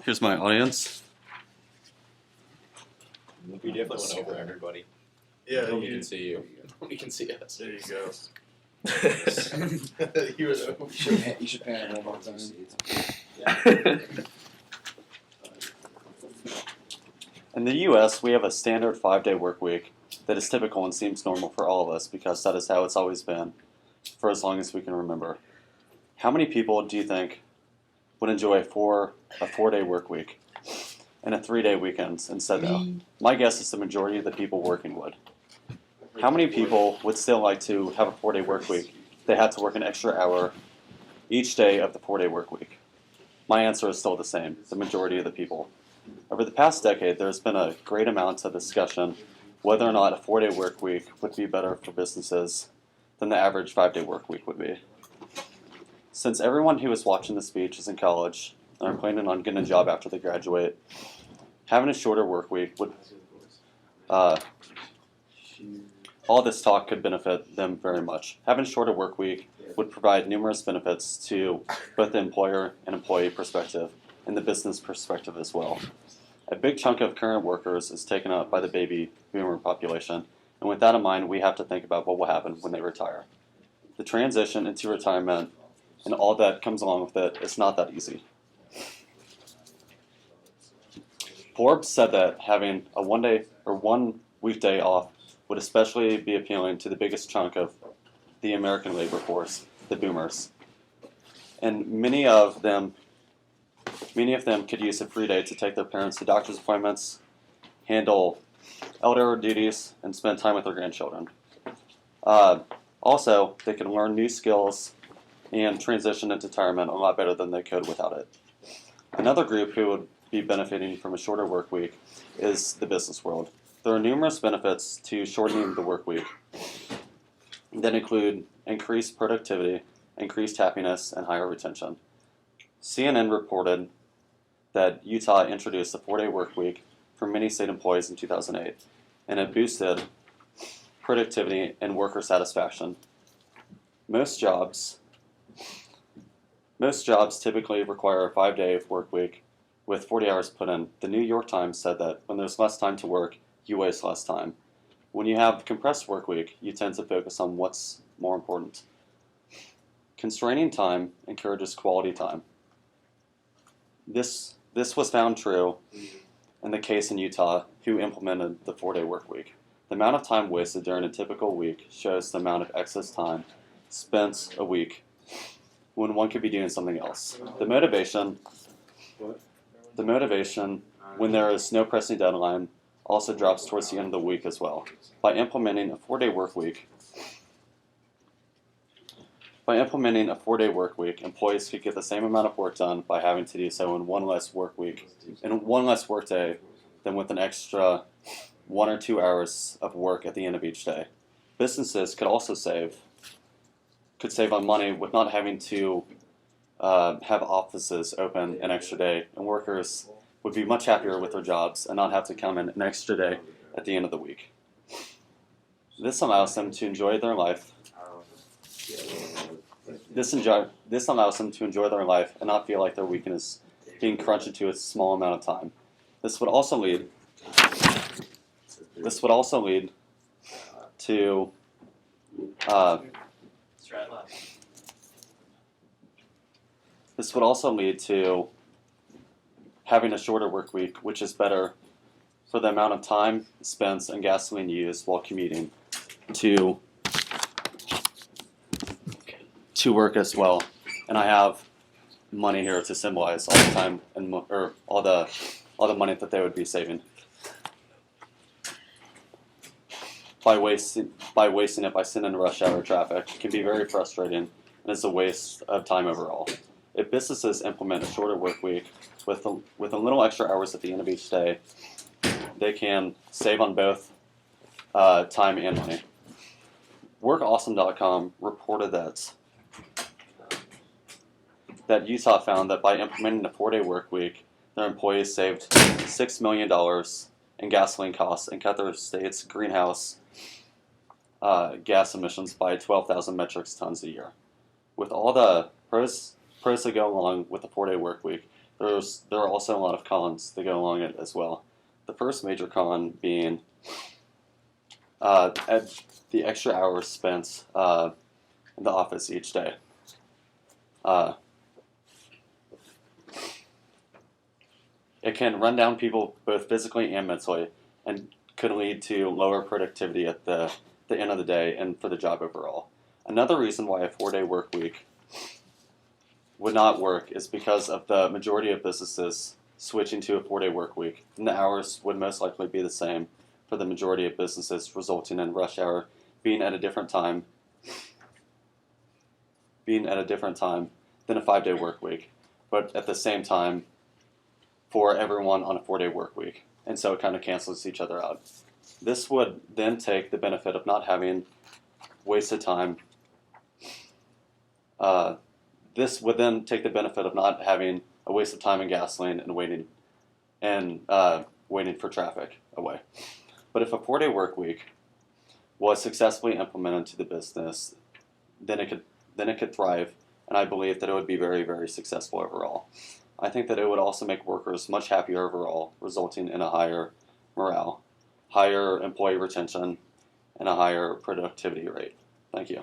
Here's my audience. We definitely went over everybody. Yeah, Nobody can see you. Nobody can see us. There you go. You should pan it one more time. In the U.S., we have a standard 5-day work week that is typical and seems normal for all of us because that is how it's always been for as long as we can remember. How many people do you think would enjoy a 4-day work week and a 3-day weekend instead though? My guess is the majority of the people working would. How many people would still like to have a 4-day work week if they had to work an extra hour each day of the 4-day work week? My answer is still the same, the majority of the people. Over the past decade, there's been a great amount of discussion whether or not a 4-day work week would be better for businesses than the average 5-day work week would be. Since everyone who is watching the speech is in college and are planning on getting a job after they graduate, having a shorter work week would all this talk could benefit them very much. Having a shorter work week would provide numerous benefits to both the employer and employee perspective and the business perspective as well. A big chunk of current workers is taken up by the baby boomer population, and with that in mind, we have to think about what will happen when they retire. The transition into retirement and all that comes along with it is not that easy. Forbes said that having a 1 weekday off would especially be appealing to the biggest chunk of the American labor force, the boomers. And many of them could use a free day to take their parents to doctor's appointments, handle elder duties, and spend time with their grandchildren. Also, they can learn new skills and transition into retirement a lot better than they could without it. Another group who would be benefiting from a shorter work week is the business world. There are numerous benefits to shortening the work week that include increased productivity, increased happiness, and higher retention. CNN reported that Utah introduced a 4-day work week for many state employees in 2008, and it boosted productivity and worker satisfaction. Most jobs typically require a 5-day work week with 40 hours put in. The New York Times said that when there's less time to work, you waste less time. When you have a compressed work week, you tend to focus on what's more important. Constraining time encourages quality time. This was found true in the case in Utah, who implemented the 4-day work week. The amount of time wasted during a typical week shows the amount of excess time spent a week when one could be doing something else. The motivation when there is no pressing deadline also drops towards the end of the week as well. By implementing a 4-day work week, employees could get the same amount of work done by having to do so in one less work day than with an extra 1 or 2 hours of work at the end of each day. Businesses could also save on money with not having to have offices open an extra day, and workers would be much happier with their jobs and not have to come in an extra day at the end of the week. This allows them to enjoy their life. This allows them to enjoy their life and not feel like their weekend is being crunched into a small amount of time. This would also lead to having a shorter work week, which is better for the amount of time spent and gasoline used while commuting to work as well. And I have money here to symbolize all the time and all the money that they would be saving by wasting it by sitting in rush hour traffic. It can be very frustrating and is a waste of time overall. If businesses implement a shorter work week with a little extra hours at the end of each day, they can save on both time and money. WorkAwesome.com reported that Utah found that by implementing a 4-day work week, their employees saved $6 million in gasoline costs and cut their state's greenhouse gas emissions by 12,000 metric tons a year. With all the pros pros that go along with the 4-day work week, there are also a lot of cons that go along it as well. The first major con being the extra hours spent in the office each day. It can run down people both physically and mentally, and could lead to lower productivity at the end of the day and for the job overall. Another reason why a 4-day work week would not work is because of the majority of businesses switching to a 4-day work week, and the hours would most likely be the same for the majority of businesses, resulting in rush hour being at a different time than a 5-day work week, but at the same time for everyone on a 4-day work week, and so it kind of cancels each other out. This would then take the benefit of not having wasted time. This would then take the benefit of not having a waste of time in gasoline and waiting for traffic away. But if a 4-day work week was successfully implemented to the business, then it could thrive, and I believe that it would be very, very successful overall. I think that it would also make workers much happier overall, resulting in a higher morale, higher employee retention, and a higher productivity rate. Thank you.